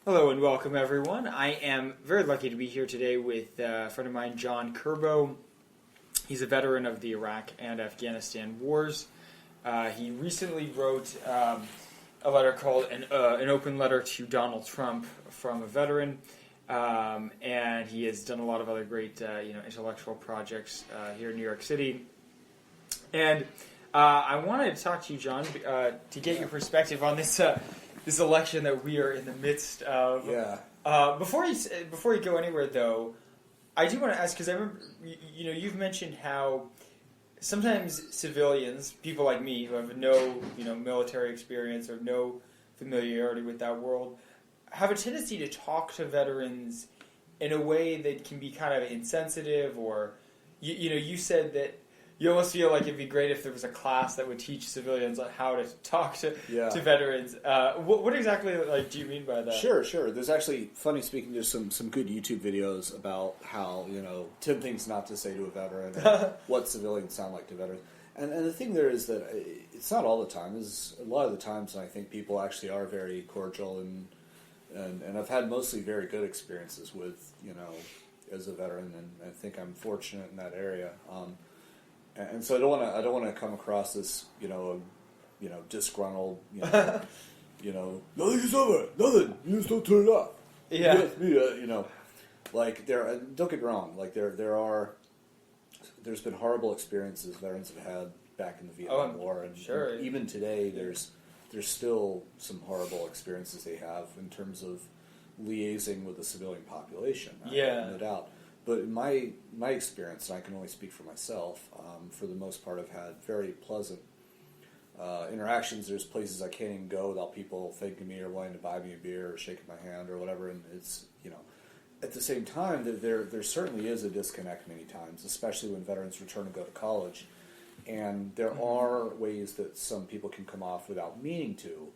Hello and welcome, everyone. I am very lucky to be here today with a friend of mine, John Kirbow. He's a veteran of the Iraq and Afghanistan wars. He recently wrote a letter called an open letter to Donald Trump from a veteran, and he has done a lot of other great intellectual projects here in New York City. And I wanted to talk to you, John, to get your perspective on this election that we are in the midst of. Yeah. Before you go anywhere, though, I do want to ask, because I remember you've mentioned how sometimes civilians, people like me who have no military experience or no familiarity with that world, have a tendency to talk to veterans in a way that can be kind of insensitive, or you said that you almost feel like it'd be great if there was a class that would teach civilians on how to talk to veterans. What exactly do you mean by that? Sure. There's actually, funny speaking, there's some good YouTube videos about how, 10 things not to say to a veteran, and what civilians sound like to veterans. And the thing there is that it's not all the time. It's a lot of the times, I think people actually are very cordial, and I've had mostly very good experiences with, as a veteran, and I think I'm fortunate in that area. And so I don't want to come across as disgruntled, nothing is over, nothing, you just don't turn it off. Yeah. Don't get me wrong, there's been horrible experiences veterans have had back in the Vietnam War, and sure. Even today there's still some horrible experiences they have in terms of liaising with the civilian population. No doubt. But in my experience, and I can only speak for myself, for the most part I've had very pleasant interactions. There's places I can't even go without people thanking me or wanting to buy me a beer or shaking my hand or whatever, and it's, at the same time, there certainly is a disconnect many times, especially when veterans return to go to college. And there are ways that some people can come off without meaning to,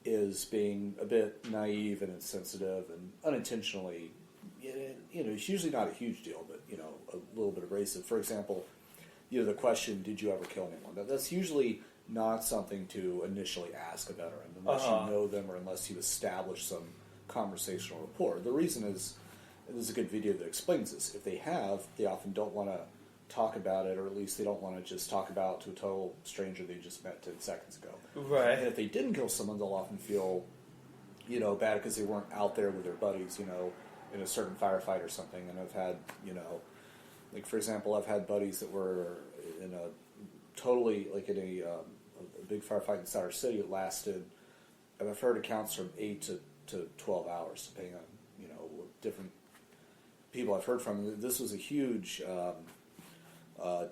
is being a bit naive and insensitive and unintentionally, it's usually not a huge deal, but, a little bit abrasive. For example, the question, did you ever kill anyone? That's usually not something to initially ask a veteran unless you know them or unless you establish some conversational rapport. The reason is, there's a good video that explains this. If they have, they often don't want to talk about it, or at least they don't want to just talk about to a total stranger they just met 10 seconds ago. Right. And if they didn't kill someone, they'll often feel, bad because they weren't out there with their buddies, in a certain firefight or something. And I've had, for example, I've had buddies that were in a totally, in a big firefight in Center City. It lasted, and I've heard accounts from 8 to 12 hours, depending on, different people I've heard from. This was a huge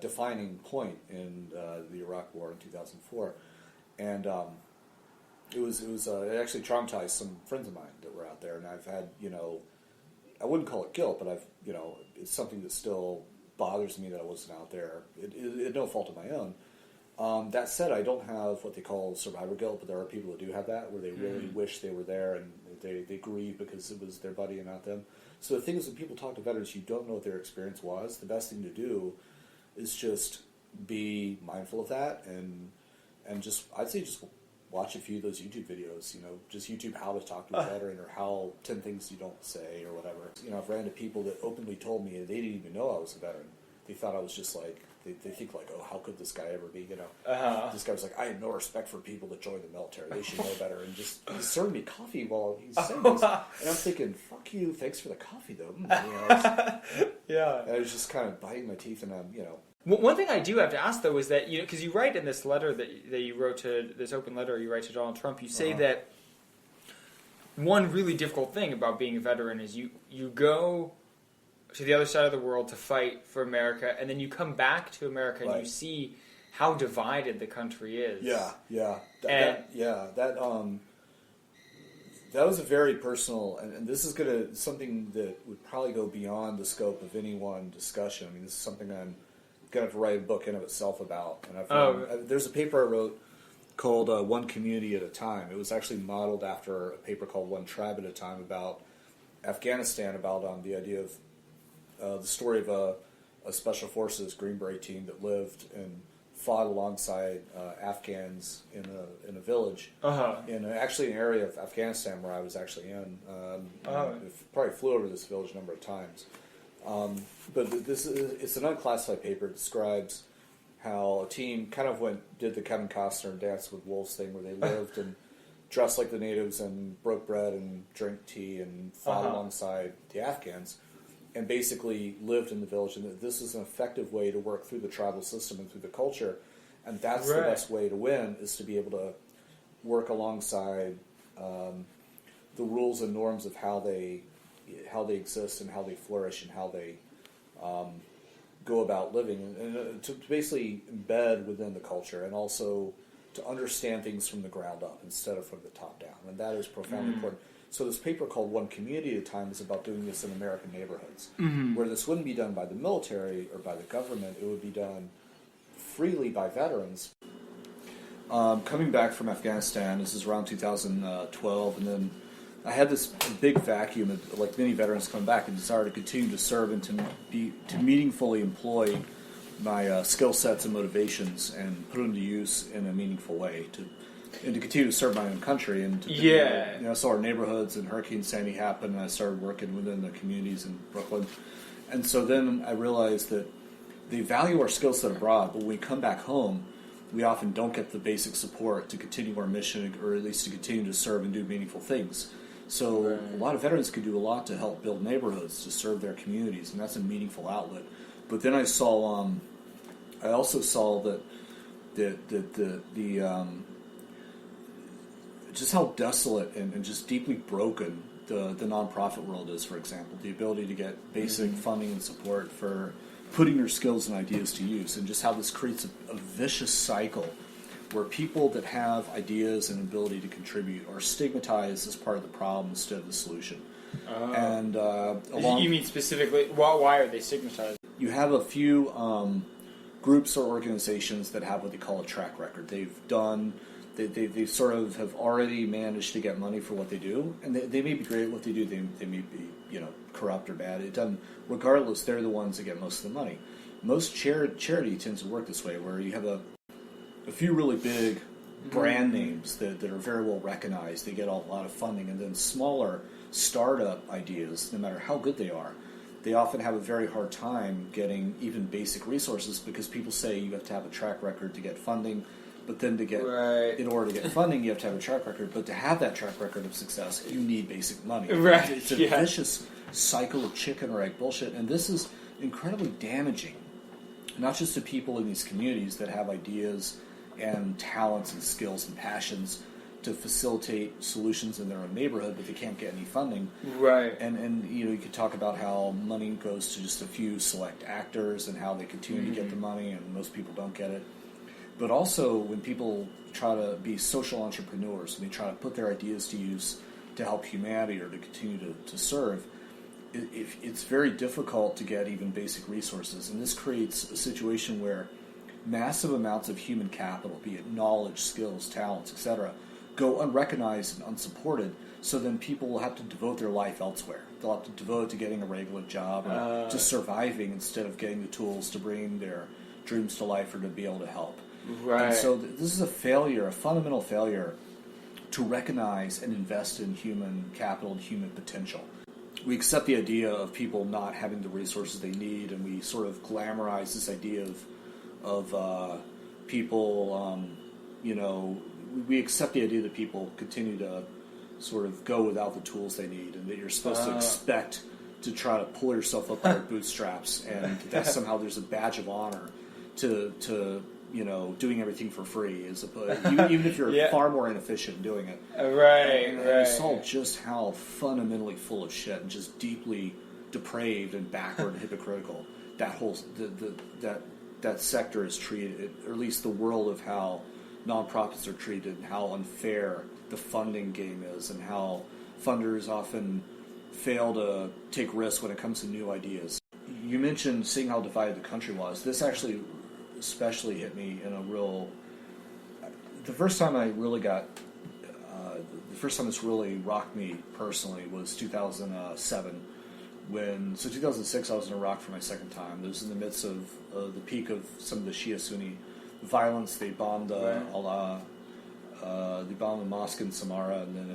defining point in the Iraq War in 2004, and it actually traumatized some friends of mine that were out there, and I've had, I wouldn't call it guilt, but I've, it's something that still bothers me that I wasn't out there. It no fault of my own. That said, I don't have what they call survivor guilt, but there are people that do have that, where they really wish they were there, and they grieve because it was their buddy and not them. So the thing is, when people talk to veterans, you don't know what their experience was. The best thing to do is just be mindful of that, and I'd say just watch a few of those YouTube videos, just YouTube how to talk to a veteran, or how 10 things you don't say, or whatever. I've ran into people that openly told me they didn't even know I was a veteran. They thought I was just they think oh, how could this guy ever be, This guy was like, I have no respect for people that join the military. They should know better. And just he served me coffee while he's saying this. And I'm thinking, fuck you, thanks for the coffee, though. Yeah. And I was just kind of biting my teeth, and I'm, One thing I do have to ask, though, is that, because you write in this letter that you wrote to, this open letter you write to Donald Trump, you say that one really difficult thing about being a veteran is you go to the other side of the world to fight for America, and then you come back to America and you see how divided the country is. That was a very personal, and this is something that would probably go beyond the scope of any one discussion. I mean, this is something I'm going to have to write a book in of itself about. And there's a paper I wrote called One Community at a Time. It was actually modeled after a paper called One Tribe at a Time about Afghanistan, about the idea of the story of a Special Forces Green Beret team that lived and fought alongside Afghans in a village in actually an area of Afghanistan where I was actually in. Probably flew over this village a number of times. But it's an unclassified paper. It describes how a team kind of did the Kevin Costner Dance with Wolves thing, where they lived and dressed like the natives and broke bread and drank tea and fought alongside the Afghans, and basically lived in the village. And this is an effective way to work through the tribal system and through the culture. And that's the best way to win, is to be able to work alongside the rules and norms of how they exist and how they flourish and how they go about living, and to basically embed within the culture, and also to understand things from the ground up instead of from the top down. And that is profoundly important. So this paper called One Community at a Time is about doing this in American neighborhoods, where this wouldn't be done by the military or by the government. It would be done freely by veterans. Coming back from Afghanistan, this is around 2012, and then I had this big vacuum of, like many veterans coming back, and desire to continue to serve and to meaningfully employ my skill sets and motivations and put them to use in a meaningful way, and to continue to serve my own country. And I saw our neighborhoods, and Hurricane Sandy happened, and I started working within the communities in Brooklyn. And so then I realized that they value our skill set abroad, but when we come back home, we often don't get the basic support to continue our mission, or at least to continue to serve and do meaningful things. So a lot of veterans could do a lot to help build neighborhoods, to serve their communities, and that's a meaningful outlet. But then I also saw that just how desolate and just deeply broken the nonprofit world is. For example, the ability to get basic funding and support for putting your skills and ideas to use, and just how this creates a vicious cycle where people that have ideas and ability to contribute are stigmatized as part of the problem instead of the solution. And you mean specifically, why are they stigmatized? You have a few groups or organizations that have what they call a track record. They sort of have already managed to get money for what they do, and they may be great at what they do. They may be corrupt or bad. It doesn't. Regardless, they're the ones that get most of the money. Most charity tends to work this way, where you have a few really big brand names that are very well recognized. They get a lot of funding, and then smaller startup ideas, no matter how good they are, they often have a very hard time getting even basic resources, because people say you have to have a track record to get funding, but then in order to get funding, you have to have a track record. But to have that track record of success, you need basic money. It's a vicious cycle of chicken or egg bullshit, and this is incredibly damaging, not just to people in these communities that have ideas and talents and skills and passions to facilitate solutions in their own neighborhood, but they can't get any funding. Right. And you could talk about how money goes to just a few select actors and how they continue to get the money, and most people don't get it. But also when people try to be social entrepreneurs and they try to put their ideas to use to help humanity or to continue to serve, it's very difficult to get even basic resources. And this creates a situation where massive amounts of human capital, be it knowledge, skills, talents, etc., go unrecognized and unsupported, so then people will have to devote their life elsewhere. They'll have to devote it to getting a regular job or to surviving instead of getting the tools to bring their dreams to life or to be able to help. Right. And so this is a failure, a fundamental failure, to recognize and invest in human capital and human potential. We accept the idea of people not having the resources they need, and we sort of glamorize this idea of people, we accept the idea that people continue to sort of go without the tools they need, and that you're supposed to expect to try to pull yourself up by your bootstraps, and that somehow there's a badge of honor to doing everything for free, as opposed, even if you're far more inefficient in doing it. Right. I saw just how fundamentally full of shit and just deeply depraved and backward and hypocritical that whole that sector is treated, or at least the world of how nonprofits are treated, and how unfair the funding game is, and how funders often fail to take risks when it comes to new ideas. You mentioned seeing how divided the country was. This actually especially hit me in a real... The first time this really rocked me personally was 2007. 2006 I was in Iraq for my second time. It was in the midst of the peak of some of the Shia-Sunni violence. They bombed they bombed a mosque in Samara, and then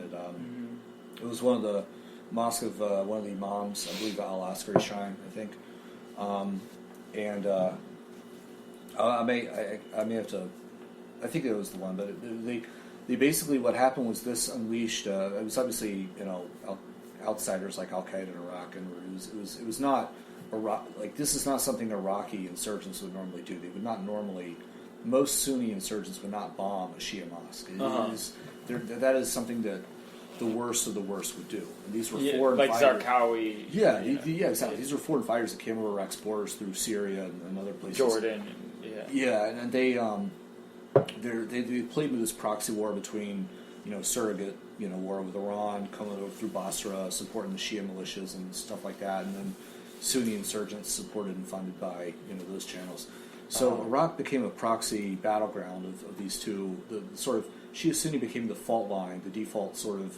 it was one of the mosque of one of the imams, I believe Al Askari Shrine, I think. I may have to. I think it was the one, but they basically, what happened was this unleashed. It was obviously outsiders like Al Qaeda in Iraq, and it was not Iraq. Like, this is not something Iraqi insurgents would normally do. They would not normally. Most Sunni insurgents would not bomb a Shia mosque. That is something that the worst of the worst would do. And these were foreign like fighters. Zarqawi. Yeah, exactly. These were foreign fighters that came over Iraq's borders through Syria and other places. Jordan. And they played with this proxy war between, surrogate, war with Iran, coming over through Basra, supporting the Shia militias and stuff like that, and then Sunni insurgents supported and funded by, those channels. So Iraq became a proxy battleground of these two. The sort of Shia-Sunni became the fault line, the default sort of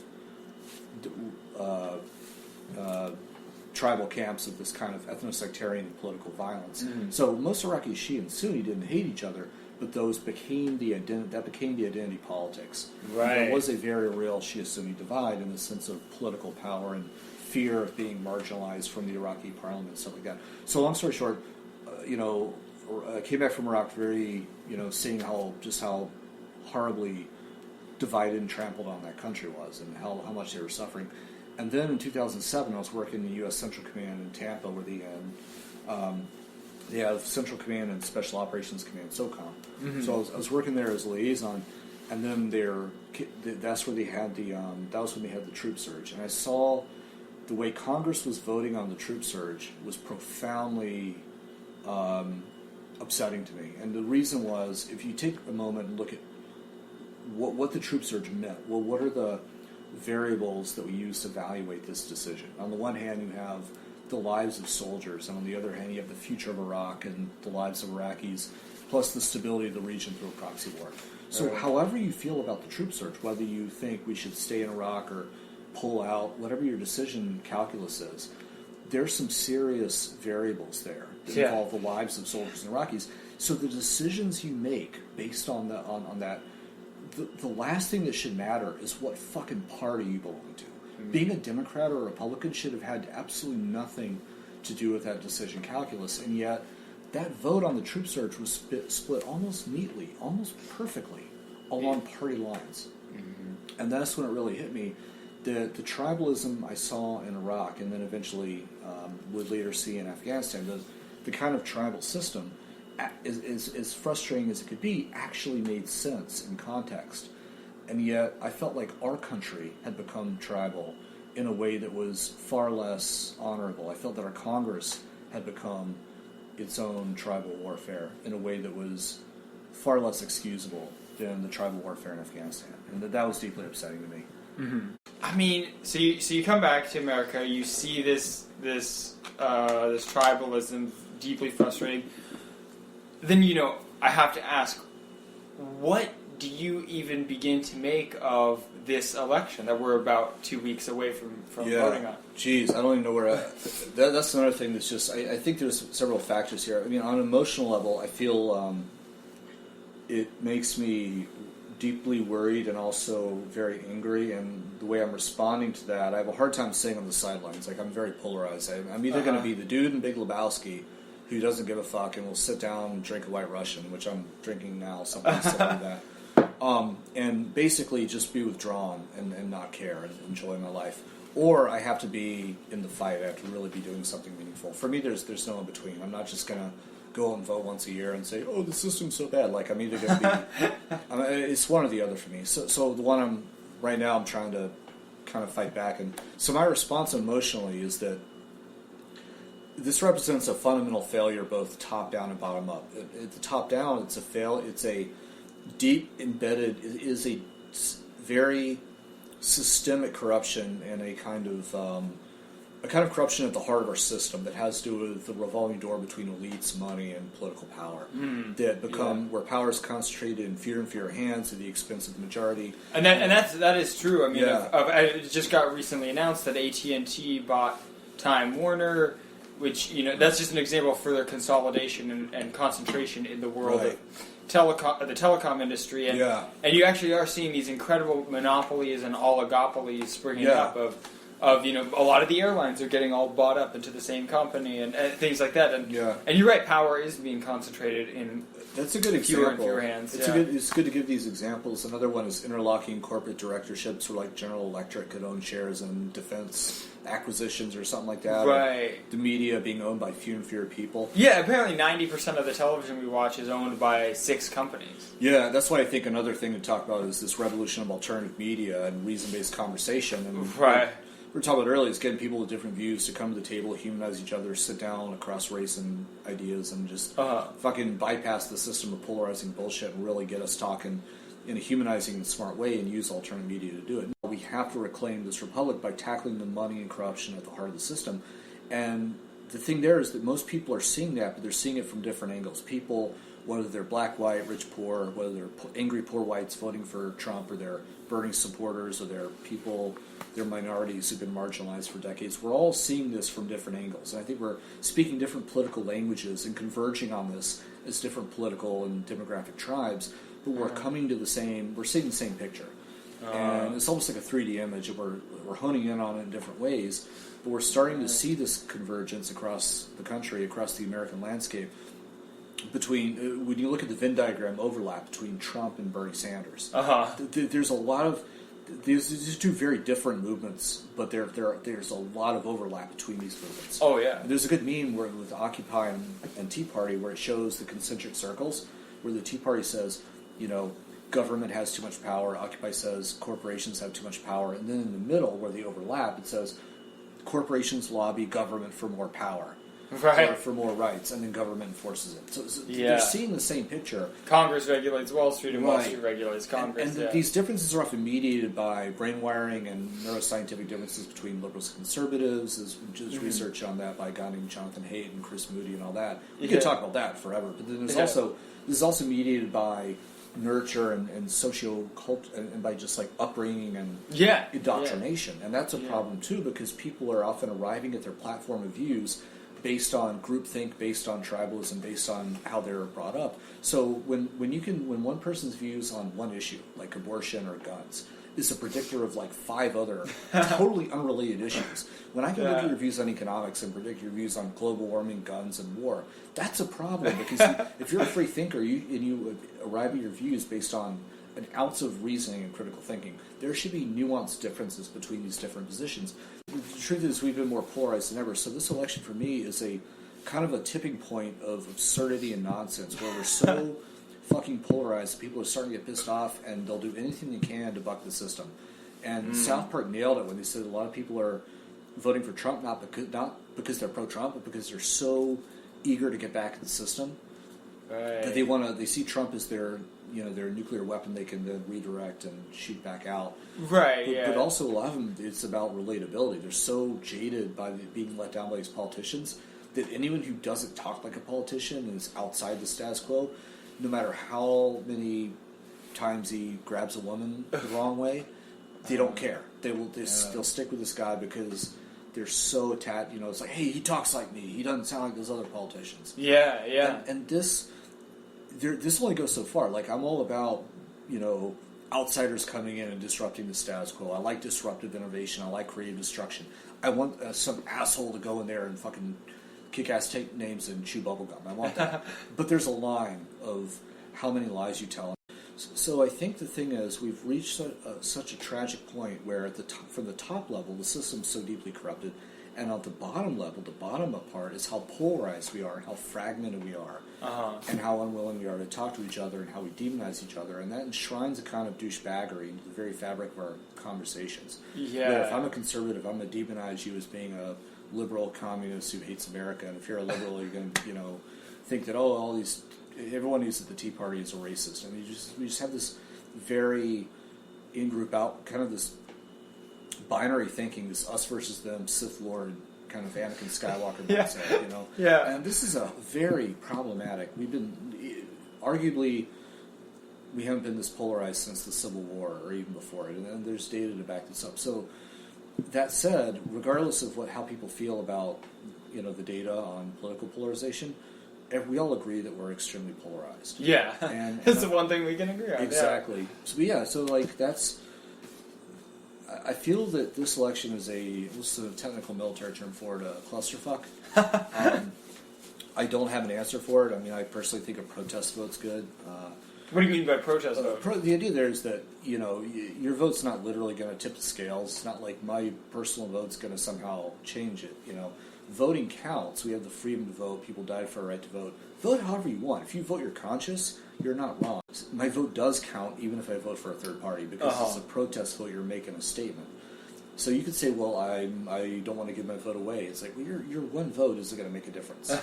tribal camps of this kind of ethno-sectarian and political violence. Mm-hmm. So most Iraqi Shia and Sunni didn't hate each other, but those became the identity politics. Right. There was a very real Shia-Sunni divide in the sense of political power and fear of being marginalized from the Iraqi parliament and stuff like that. So long story short, I came back from Iraq very, seeing how horribly divided and trampled on that country was and how much they were suffering. And then in 2007, I was working in the U.S. Central Command in Tampa, where they have Central Command and Special Operations Command, SOCOM. Mm-hmm. So I was working there as a liaison, and then that's where they had that was when they had the troop surge. And I saw the way Congress was voting on the troop surge was profoundly upsetting to me. And the reason was, if you take a moment and look at what the troop surge meant, well, what are the variables that we use to evaluate this decision? On the one hand, you have the lives of soldiers, and on the other hand, you have the future of Iraq and the lives of Iraqis, plus the stability of the region through a proxy war. So however you feel about the troop surge, whether you think we should stay in Iraq or pull out, whatever your decision calculus is, there's some serious variables there that involve the lives of soldiers and Iraqis. So the decisions you make based on that, the last thing that should matter is what fucking party you belong to. Mm-hmm. Being a Democrat or a Republican should have had absolutely nothing to do with that decision calculus, and yet that vote on the troop surge was split almost neatly, almost perfectly along party lines. Mm-hmm. And that's when it really hit me. The tribalism I saw in Iraq, and then eventually would later see in Afghanistan, the kind of tribal system, as frustrating as it could be, actually made sense in context. And yet I felt like our country had become tribal in a way that was far less honorable. I felt that our Congress had become its own tribal warfare in a way that was far less excusable than the tribal warfare in Afghanistan. And that was deeply upsetting to me. Mm-hmm. I mean, so you come back to America, you see this tribalism, deeply frustrating. Then, I have to ask, what do you even begin to make of this election that we're about 2 weeks away from voting on? Geez, I don't even know where that's another thing that's just, I think there's several factors here. I mean, on an emotional level, I feel it makes me deeply worried and also very angry, and the way I'm responding to that, I have a hard time staying on the sidelines. Like, I'm very polarized. I'm either going to be the dude in Big Lebowski who doesn't give a fuck and will sit down and drink a White Russian, which I'm drinking now, something similar to that, and basically just be withdrawn and not care and enjoy my life. Or I have to be in the fight. I have to really be doing something meaningful. For me, there's no in between. I'm not just going to go out and vote once a year and say, oh, the system's so bad. Like, I'm either going to be... it's one or the other for me. So the one I'm trying to kind of fight back. And so my response emotionally is that this represents a fundamental failure, both top down and bottom up. At the top down, it's a deep embedded, it is a very systemic corruption and a kind of corruption at the heart of our system that has to do with the revolving door between elites, money, and political power where power is concentrated in fewer and fewer hands at the expense of the majority. And that is true. I mean, it just got recently announced that AT&T bought Time Warner, which, that's just an example of further consolidation and concentration in the world telecom industry, and you actually are seeing these incredible monopolies and oligopolies springing up of a lot of the airlines are getting all bought up into the same company and things like that. And you're right, power is being concentrated in that's a good fewer example. And fewer hands. It's good to give these examples. Another one is interlocking corporate directorships, where like General Electric could own shares in defense acquisitions or something like that. Right. The media being owned by fewer and fewer people. Yeah, apparently 90% of the television we watch is owned by 6 companies. Yeah, that's why I think another thing to talk about is this revolution of alternative media and reason-based conversation. And right. We're talking about earlier is getting people with different views to come to the table, humanize each other, sit down across race and ideas, and just fucking bypass the system of polarizing bullshit and really get us talking in a humanizing and smart way and use alternative media to do it. We have to reclaim this republic by tackling the money and corruption at the heart of the system. And the thing there is that most people are seeing that, but they're seeing it from different angles. People, whether they're black, white, rich, poor, whether they're angry poor whites voting for Trump, or they're Bernie supporters, or they're people, they're minorities who've been marginalized for decades. We're all seeing this from different angles. And I think we're speaking different political languages and converging on this as different political and demographic tribes, but we're coming to we're seeing the same picture. And it's almost like a 3D image, and we're honing in on it in different ways, but we're starting to see this convergence across the country, across the American landscape, between, when you look at the Venn diagram overlap between Trump and Bernie Sanders. There's a lot of, these are two very different movements, but there's a lot of overlap between these movements. Oh, yeah. There's a good meme with Occupy and Tea Party where it shows the concentric circles, where the Tea Party says, government has too much power, Occupy says corporations have too much power, and then in the middle, where they overlap, it says corporations lobby government for more power. Right. For more rights, and then government enforces it. So they're seeing the same picture. Congress regulates Wall Street, and Wall Street regulates Congress. And these differences are often mediated by brain wiring and neuroscientific differences between liberals and conservatives. There's research on that by a guy named Jonathan Haidt and Chris Moody and all that. We could talk about that forever. But then this is also mediated by nurture and socio-cult, and by just like upbringing and indoctrination. And that's a problem too, because people are often arriving at their platform of views based on groupthink, based on tribalism, based on how they're brought up. So when one person's views on one issue, like abortion or guns, is a predictor of like 5 other totally unrelated issues. When I can look at your views on economics and predict your views on global warming, guns, and war, that's a problem, because if you're a free thinker and you arrive at your views based on an ounce of reasoning and critical thinking, there should be nuanced differences between these different positions. The truth is, we've been more polarized than ever. So this election, for me, is a kind of a tipping point of absurdity and nonsense, where we're so fucking polarized, people are starting to get pissed off, and they'll do anything they can to buck the system. And South Park nailed it when they said a lot of people are voting for Trump not because they're pro-Trump, but because they're so eager to get back in the system that they see Trump as their nuclear weapon they can then redirect and shoot back out. But also a lot of them, it's about relatability. They're so jaded by being let down by these politicians that anyone who doesn't talk like a politician and is outside the status quo, no matter how many times he grabs a woman the wrong way, they don't care. They'll stick with this guy because they're so attached. It's like, hey, he talks like me. He doesn't sound like those other politicians. And this only goes so far. Like, I'm all about, outsiders coming in and disrupting the status quo. I like disruptive innovation. I like creative destruction. I want some asshole to go in there and fucking kick-ass take names and chew bubblegum. I want that. But there's a line of how many lies you tell. So I think the thing is, we've reached such a tragic point where from the top level, the system's so deeply corrupted, and at the bottom level, the bottom-up part is how polarized we are and how fragmented we are, and how unwilling we are to talk to each other and how we demonize each other, and that enshrines a kind of douchebaggery into the very fabric of our conversations. Where if I'm a conservative, I'm going to demonize you as being a liberal communist who hates America, and if you're a liberal, you're going to, think that everyone who's at the Tea Party is a racist, and we just have this very in-group out, kind of this binary thinking, this us versus them, Sith Lord kind of Anakin Skywalker mindset, And this is a very problematic. Arguably, we haven't been this polarized since the Civil War or even before it, and there's data to back this up. So, that said, regardless of how people feel about the data on political polarization, we all agree that we're extremely polarized. Yeah, and that's the one thing we can agree on. Exactly. So like that's. I feel that this election is what's the technical military term for it, a clusterfuck. I don't have an answer for it. I mean, I personally think a protest vote's good. What do you mean by protest vote? The idea there is that, your vote's not literally going to tip the scales. It's not like my personal vote's going to somehow change it, Voting counts. We have the freedom to vote. People died for a right to vote. Vote however you want. If you vote your conscience, you're not wrong. My vote does count even if I vote for a third party because it's a protest vote. You're making a statement. So you could say, well, I don't want to give my vote away. It's like, well, your one vote isn't going to make a difference.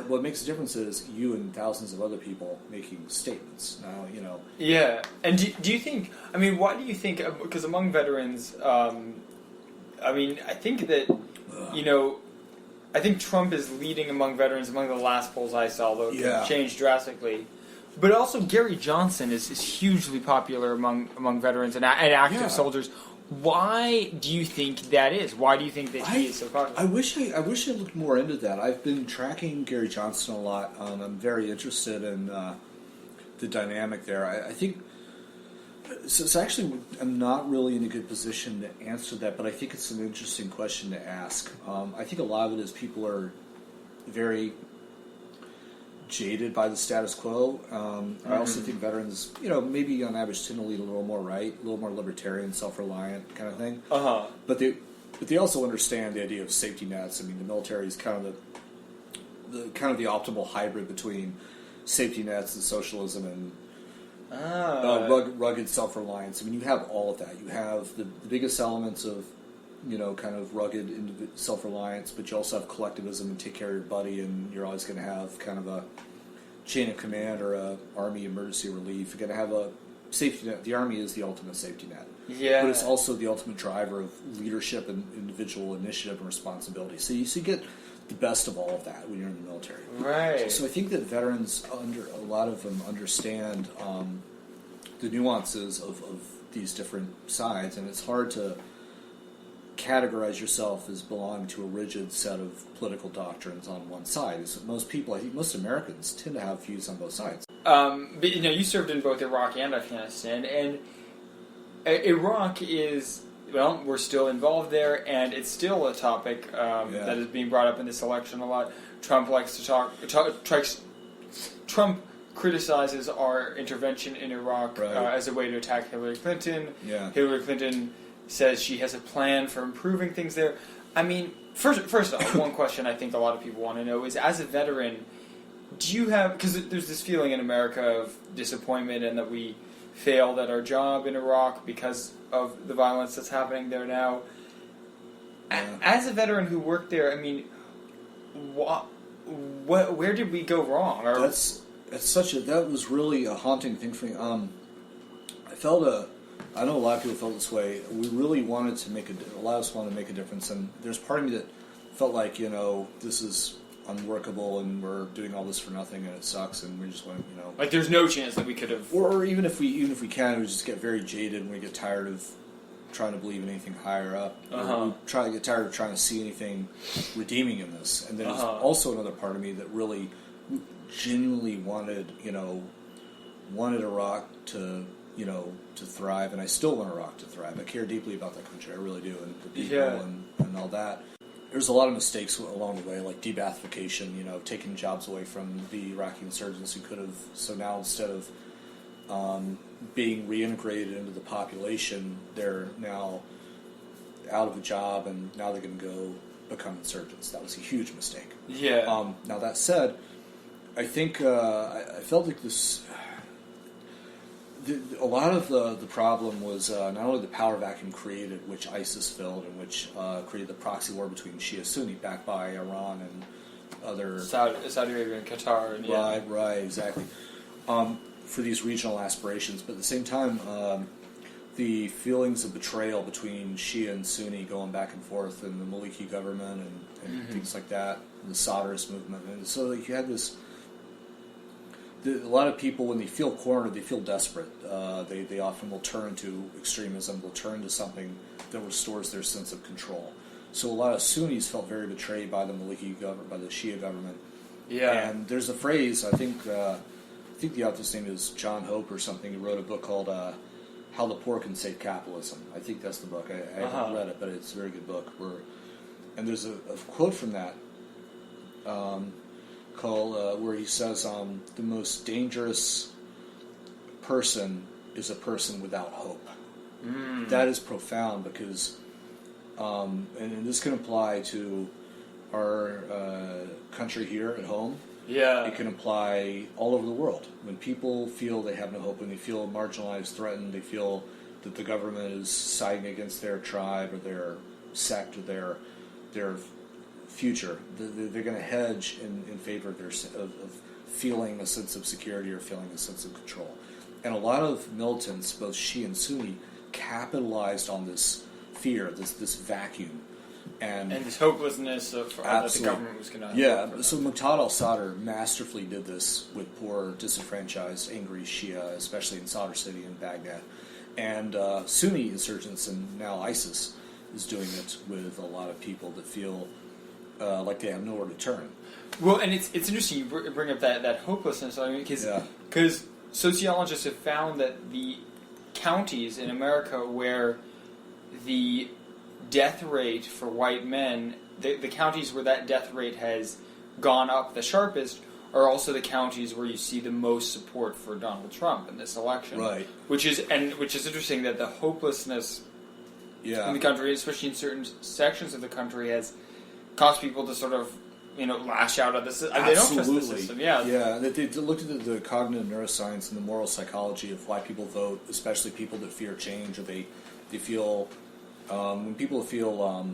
What makes a difference is you and thousands of other people making statements. Now, Yeah, and do you think? I mean, why do you think? Because among veterans, I think that I think Trump is leading among veterans among the last polls I saw, though it can change drastically. But also, Gary Johnson is hugely popular among veterans and active soldiers. Why do you think that is? Why do you think that he is so popular? I wish I looked more into that. I've been tracking Gary Johnson a lot. I'm very interested in the dynamic there. I think so. Actually, I'm not really in a good position to answer that, but I think it's an interesting question to ask. I think a lot of it is people are very jaded by the status quo. I also think veterans, maybe on average tend to lead a little more right, a little more libertarian, self-reliant kind of thing. But they also understand the idea of safety nets. I mean, the military is kind of the optimal hybrid between safety nets and socialism and rugged self-reliance. I mean, you have all of that. You have the biggest elements of kind of rugged self-reliance, but you also have collectivism and take care of your buddy, and you're always going to have kind of a chain of command or a army emergency relief. You're going to have a safety net. The army is the ultimate safety net. Yeah. But it's also the ultimate driver of leadership and individual initiative and responsibility. So you get the best of all of that when you're in the military. Right. So I think that veterans, a lot of them understand the nuances of these different sides, and it's hard to categorize yourself as belonging to a rigid set of political doctrines on one side. So most people, I think most Americans, tend to have views on both sides. But you served in both Iraq and Afghanistan, and Iraq is, well, we're still involved there, and it's still a topic that is being brought up in this election a lot. Trump likes to Trump criticizes our intervention in Iraq as a way to attack Hillary Clinton. Yeah. Hillary Clinton says she has a plan for improving things there. I mean, first off, one question I think a lot of people want to know is, as a veteran, do you have, because there's this feeling in America of disappointment and that we failed at our job in Iraq because of the violence that's happening there now. Yeah. As a veteran who worked there, I mean, where did we go wrong? Or, that was really a haunting thing for me. I know a lot of people felt this way. We really wanted to a lot of us wanted to make a difference, and there's part of me that felt like, this is unworkable and we're doing all this for nothing and it sucks and we just want to, like there's no chance that we could have, or even if we can, we just get very jaded and we get tired of trying to believe in anything higher up. We get tired of trying to see anything redeeming in this. And then there's also another part of me that really genuinely wanted Iraq to thrive, and I still want Iraq to thrive. I care deeply about that country, I really do, and the people and all that. There's a lot of mistakes along the way, like de-Baathification, taking jobs away from the Iraqi insurgents who could have. So now instead of being reintegrated into the population, they're now out of a job, and now they're going to go become insurgents. That was a huge mistake. Yeah. Now that said, I think I felt like this. A lot of the problem was not only the power vacuum created, which ISIS filled, and which created the proxy war between Shia-Sunni, backed by Iran and other Saudi Arabia and Qatar. And right, exactly. For these regional aspirations, but at the same time, the feelings of betrayal between Shia and Sunni going back and forth, and the Maliki government and things like that, and the Sadrist movement, and so you had this. A lot of people, when they feel cornered, they feel desperate. They often will turn to extremism. They'll turn to something that restores their sense of control. So a lot of Sunnis felt very betrayed by the Maliki government, by the Shia government, Yeah. And there's a phrase, I think the author's name is John Hope or something. He wrote a book called How the Poor Can Save Capitalism. I think that's the book. I haven't read it, but it's a very good book. And there's a quote from that called where he says, the most dangerous person is a person without hope. That is profound because, and this can apply to our country here at home. Yeah. It can apply all over the world. When people feel they have no hope, when they feel marginalized, threatened, they feel that the government is siding against their tribe or their sect or their future, they're going to hedge in favor of feeling a sense of security or feeling a sense of control. And a lot of militants, both Shia and Sunni, capitalized on this fear, this vacuum. And this hopelessness of that the government was going to... Yeah, so Muqtada al-Sadr masterfully did this with poor, disenfranchised, angry Shia, especially in Sadr City and Baghdad. And Sunni insurgents, and now ISIS, is doing it with a lot of people that feel like they have nowhere to turn. Well, and it's interesting you bring up that hopelessness, because sociologists have found that the counties in America where the death rate for white men, the counties where that death rate has gone up the sharpest are also the counties where you see the most support for Donald Trump in this election. Right. Which is interesting that the hopelessness in the country, especially in certain sections of the country, has caused people to sort of lash out at the system. They don't trust the system. Yeah. They looked at the cognitive neuroscience and the moral psychology of why people vote, especially people that fear change, or they feel when people feel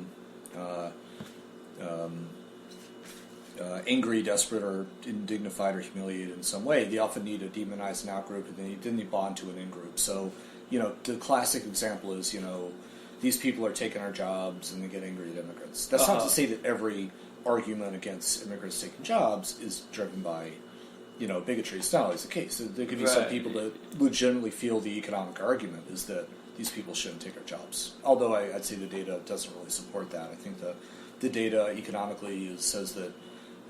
angry, desperate, or indignified or humiliated in some way, they often need to demonize an out-group, and then they bond to an in-group. So, the classic example is, these people are taking our jobs, and they get angry at immigrants. That's not to say that every argument against immigrants taking jobs is driven by, bigotry. It's not always the case. There could be some people that legitimately feel the economic argument is that these people shouldn't take our jobs. Although I'd say the data doesn't really support that. I think the data economically says that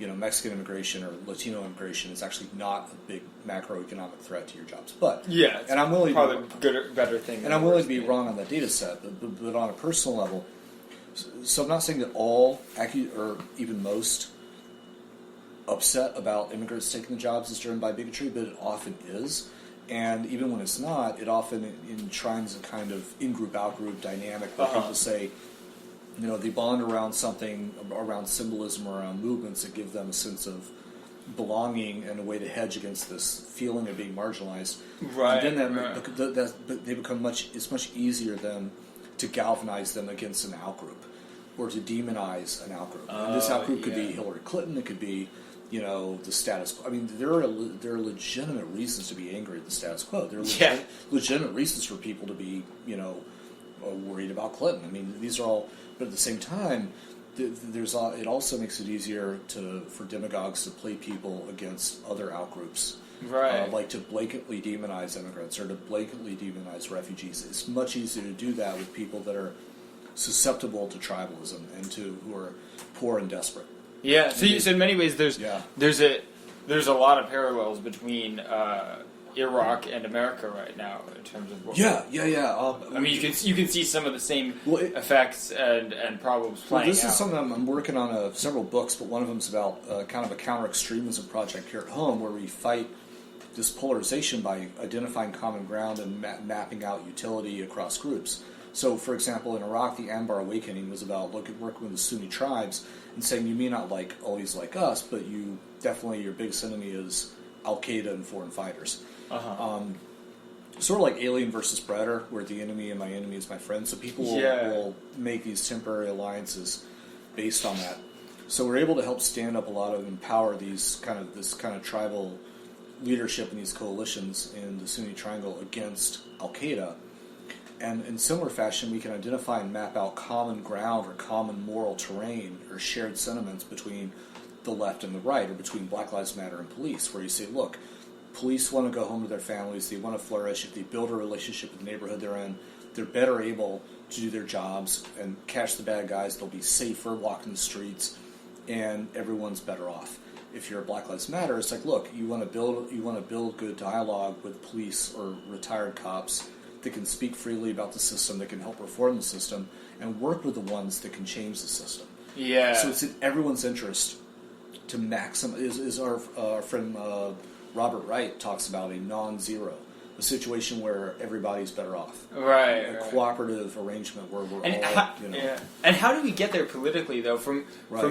Mexican immigration or Latino immigration is actually not a big macroeconomic threat to your jobs. But and I'm willing probably better thing. And I'm willing to be wrong on that data set, but on a personal level. So I'm not saying that all or even most upset about immigrants taking the jobs is driven by bigotry, but it often is. And even when it's not, it often enshrines a kind of in-group, out-group dynamic where people say, they bond around something, around symbolism, around movements that give them a sense of belonging and a way to hedge against this feeling of being marginalized. Right. And then they become it's much easier then to galvanize them against an out-group or to demonize an out-group. And this out-group could be Hillary Clinton, it could be the status quo. I mean, there are legitimate reasons to be angry at the status quo. There are legitimate reasons for people to be, worried about Clinton. I mean, these are all. But at the same time, it also makes it easier for demagogues to play people against other outgroups. Right. Like to blatantly demonize immigrants or to blatantly demonize refugees. It's much easier to do that with people that are susceptible to tribalism and who are poor and desperate. Yeah, so in many ways there's a lot of parallels between Iraq and America right now in terms of what I mean, you can see some of the same effects and problems playing this out. Is something I'm working on several books, but one of them is about kind of a counter-extremism project here at home where we fight this polarization by identifying common ground and mapping out utility across groups. So, for example, in Iraq, the Anbar Awakening was about working with the Sunni tribes and saying you may not always like us, but your biggest enemy is Al-Qaeda and foreign fighters. Sort of like Alien versus Predator, where the enemy and my enemy is my friend. So people will make these temporary alliances based on that. So we're able to help stand up a lot of empower this kind of tribal leadership in these coalitions in the Sunni Triangle against Al-Qaeda. And in similar fashion, we can identify and map out common ground or common moral terrain or shared sentiments between the left and the right, or between Black Lives Matter and police, where you say, look, police want to go home to their families, they want to flourish. If they build a relationship with the neighborhood they're in, they're better able to do their jobs and catch the bad guys. They'll be safer walking the streets, and everyone's better off. if you're a Black Lives Matter, it's like, look, you want to build good dialogue with police or retired cops that can speak freely about the system, that can help reform the system, and work with the ones that can change the system. Yeah. So it's in everyone's interest to maximize. Is our friend Robert Wright talks about a non-zero, a situation where everybody's better off. Right. A cooperative arrangement where we're all, Yeah. And how do we get there politically, though? From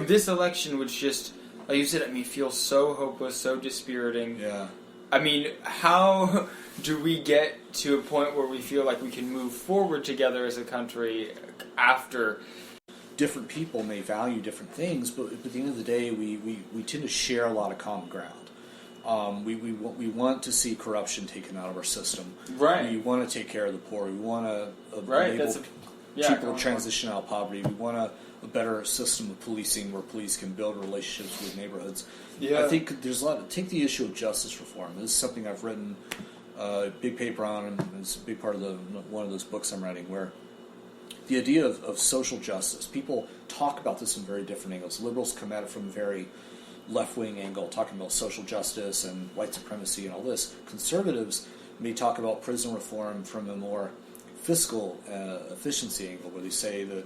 this election, which just, like you said, I mean, feels so hopeless, so dispiriting. Yeah. I mean, how do we get to a point where we feel like we can move forward together as a country after? Different people may value different things, but at the end of the day, we tend to share a lot of common ground. We want to see corruption taken out of our system. Right. We want to take care of the poor. We want to enable people to transition out of poverty. We want a better system of policing where police can build relationships with neighborhoods. Yeah. I think there's a lot. Take the issue of justice reform. This is something I've written a big paper on, and it's a big part of one of those books I'm writing, where the idea of social justice. People talk about this in very different angles. Liberals come at it from a very left-wing angle, talking about social justice and white supremacy and all this. Conservatives may talk about prison reform from a more fiscal efficiency angle, where they say that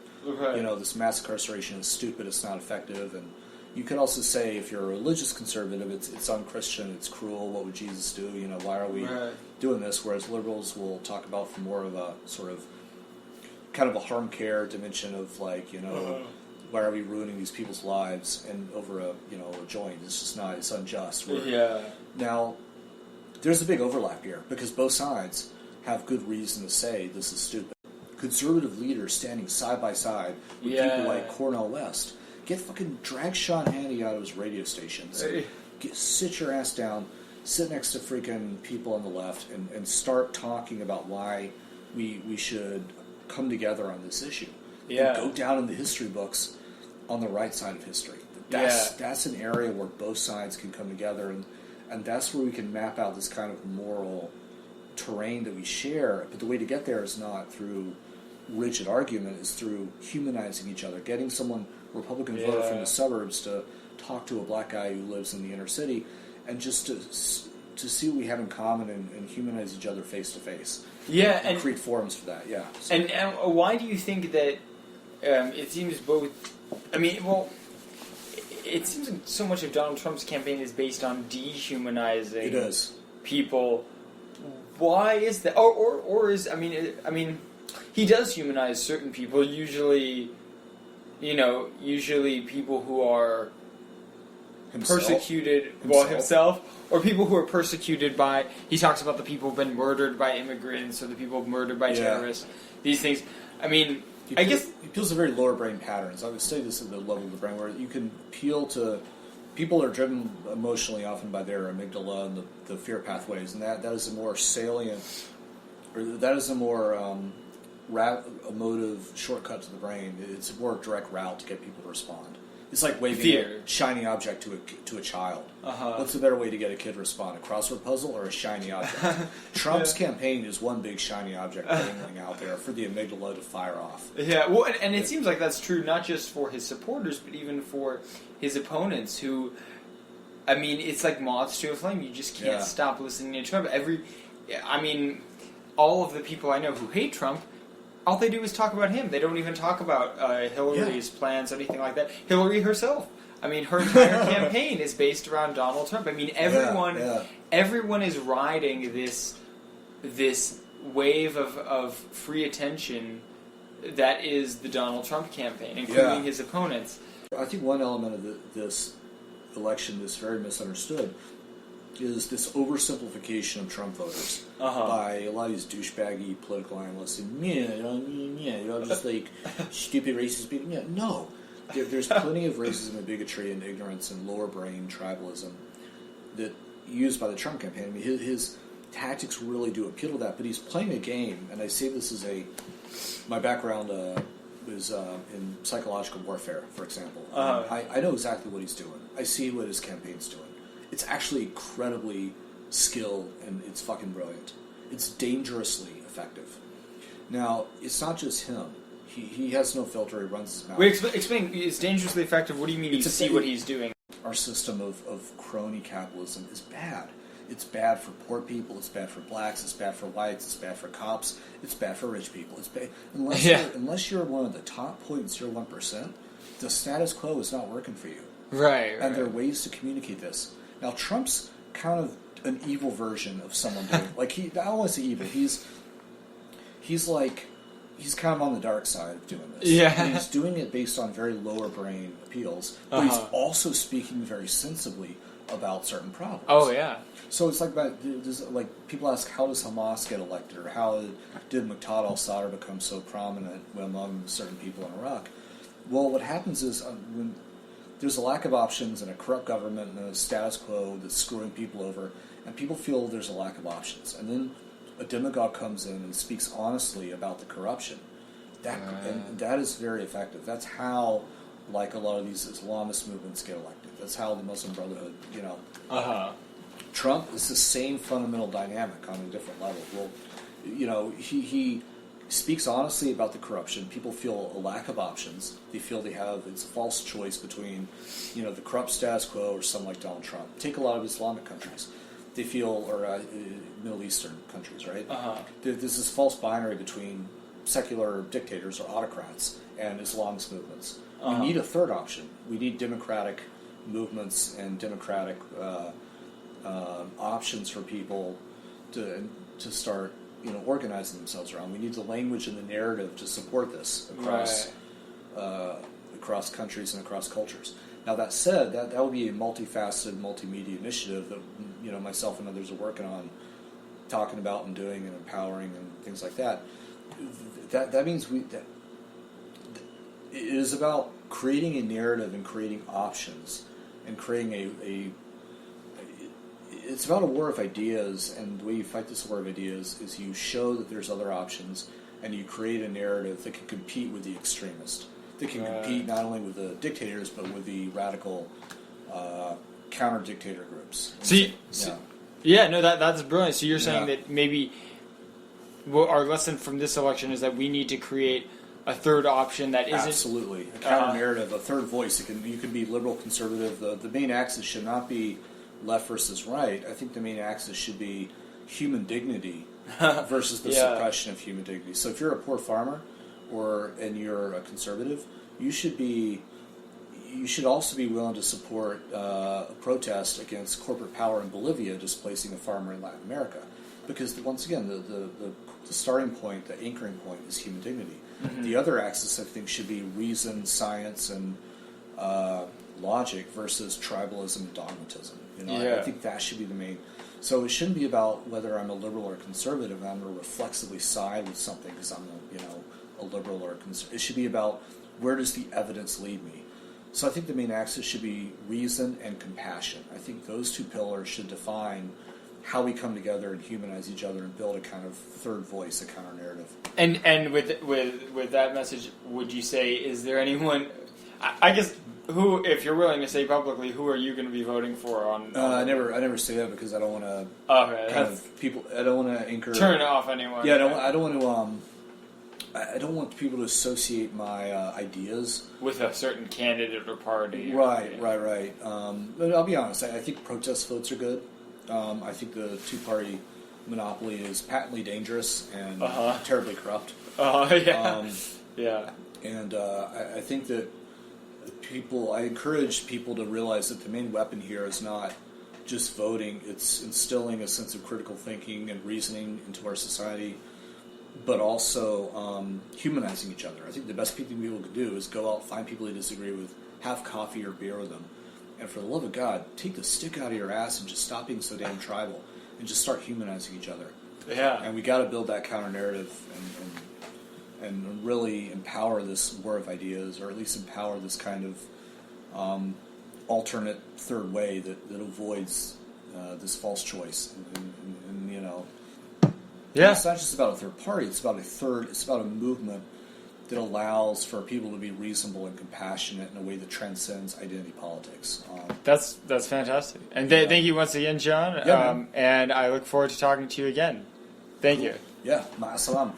this mass incarceration is stupid, it's not effective, and you could also say, if you're a religious conservative, it's unchristian, it's cruel. What would Jesus do? Why are we doing this? Whereas liberals will talk about from more of a sort of kind of a harm care dimension of why are we ruining these people's lives and over a joint? It's just not. It's unjust. Now, there's a big overlap here because both sides have good reason to say this is stupid. Conservative leaders standing side by side with people like Cornel West drag Sean Hannity out of his radio stations. Sit your ass down, sit next to freaking people on the left, and start talking about why we should come together on this issue. And go down in the history books on the right side of history. That's an area where both sides can come together, and that's where we can map out this kind of moral terrain that we share. But the way to get there is not through rigid argument, it's through humanizing each other, getting someone, Republican voter from the suburbs, to talk to a black guy who lives in the inner city, and just to see what we have in common and humanize each other face to face. Yeah, and create forums for that. Yeah. So. And why do you think that it seems both? I mean, well, it seems like so much of Donald Trump's campaign is based on dehumanizing people. Why is that? Or is I mean, he does humanize certain people. Usually people who are persecuted, himself, or people who are persecuted by. He talks about the people who've been murdered by immigrants or the people murdered by terrorists. These things. I mean, I guess it appeals to very lower brain patterns. I would say this at the level of the brain where you can appeal to people are driven emotionally often by their amygdala and the fear pathways, and that is a more salient, or that is a more emotive shortcut to the brain. It's a more direct route to get people to respond. It's like waving a shiny object to a child. What's a better way to get a kid to respond? A crossword puzzle or a shiny object? Trump's campaign is one big shiny object dangling out there for the amygdala to fire off. Yeah, well, and it seems like that's true not just for his supporters, but even for his opponents who, I mean, it's like moths to a flame. You just can't stop listening to Trump. All of the people I know who hate Trump, all they do is talk about him. They don't even talk about Hillary's plans or anything like that. Hillary herself. I mean, her entire campaign is based around Donald Trump. I mean, everyone is riding this wave of free attention that is the Donald Trump campaign, including his opponents. I think one element of this election that's very misunderstood is this oversimplification of Trump voters by a lot of these douchebaggy political analysts and just like stupid racist people. Yeah, no, there's plenty of racism and bigotry and ignorance and lower brain tribalism that used by the Trump campaign. I mean, his tactics really do appeal to that, but he's playing a game, and I say this as my background was in psychological warfare, for example. I know exactly what he's doing. I see what his campaign's doing. It's actually incredibly skilled, and it's fucking brilliant. It's dangerously effective. Now, it's not just him. He has no filter. He runs his mouth. Wait, explain. It's dangerously effective. What do you mean you see what he's doing? our system of crony capitalism is bad. It's bad for poor people. It's bad for blacks. It's bad for whites. It's bad for cops. It's bad for rich people. It's bad unless you're one of the top 0.01%. The status quo is not working for you. Right. And there are ways to communicate this. Now, Trump's kind of an evil version of someone doing like I don't want to say evil. He's kind of on the dark side of doing this. Yeah. And he's doing it based on very lower brain appeals, but he's also speaking very sensibly about certain problems. Oh yeah. So it's like people ask, how does Hamas get elected, or how did Muqtada al-Sadr become so prominent among certain people in Iraq? Well, what happens is when there's a lack of options and a corrupt government and a status quo that's screwing people over, and people feel there's a lack of options, and then a demagogue comes in and speaks honestly about the corruption. And that is very effective. That's how, like, a lot of these Islamist movements get elected. That's how the Muslim Brotherhood, Trump is the same fundamental dynamic on a different level. Well, he speaks honestly about the corruption. People feel a lack of options. They feel it's a false choice between, the corrupt status quo or someone like Donald Trump. Take a lot of Islamic countries. They feel, or Middle Eastern countries, right? There's this false binary between secular dictators or autocrats and Islamist movements. We need a third option. We need democratic movements and democratic options for people to start, organizing themselves around. We need the language and the narrative to support this across countries and across cultures. Now, that said, that would be a multifaceted, multimedia initiative that myself and others are working on, talking about and doing and empowering and things like that. That means it is about creating a narrative and creating options and creating it's about a war of ideas, and the way you fight this war of ideas is you show that there's other options, and you create a narrative that can compete with the extremist, that can compete not only with the dictators but with the radical counter-dictator groups. That's brilliant. So you're saying that maybe our lesson from this election is that we need to create a third option that isn't... Absolutely. A counter-narrative, a third voice. You can be liberal, conservative. The main axis should not be left versus right. I think the main axis should be human dignity versus the suppression of human dignity. So if you're a poor farmer and you're a conservative, you should also be willing to support a protest against corporate power in Bolivia displacing a farmer in Latin America. Because, once again, the starting point, the anchoring point is human dignity. Mm-hmm. The other axis, I think, should be reason, science, and logic versus tribalism and dogmatism. I think that should be the main. So it shouldn't be about whether I'm a liberal or conservative. I'm going to reflexively side with something because I'm a liberal or a conservative. It should be about where does the evidence lead me. So I think the main axis should be reason and compassion. I think those two pillars should define how we come together and humanize each other and build a kind of third voice, a counter narrative. And with that message, would you say, is there anyone, I guess, who, if you're willing to say publicly, who are you going to be voting for on? I never say that because I don't want to I don't want to anchor. Turn off anyone. Yeah, I don't want to. I don't want people to associate my ideas with a certain candidate or party. Right. But I'll be honest. I think protest votes are good. I think the two-party monopoly is patently dangerous and terribly corrupt. And I think that I encourage people to realize that the main weapon here is not just voting. It's instilling a sense of critical thinking and reasoning into our society, but also humanizing each other. I think the best thing people can do is go out, find people you disagree with, have coffee or beer with them, and for the love of God, take the stick out of your ass and just stop being so damn tribal and just start humanizing each other. Yeah. And we got to build that counter narrative and really empower this war of ideas, or at least empower this kind of alternate third way that avoids this false choice. It's not just about a third party. It's about a movement that allows for people to be reasonable and compassionate in a way that transcends identity politics. That's fantastic. And thank you once again, John. And I look forward to talking to you again. Thank you. Yeah, ma'asalam.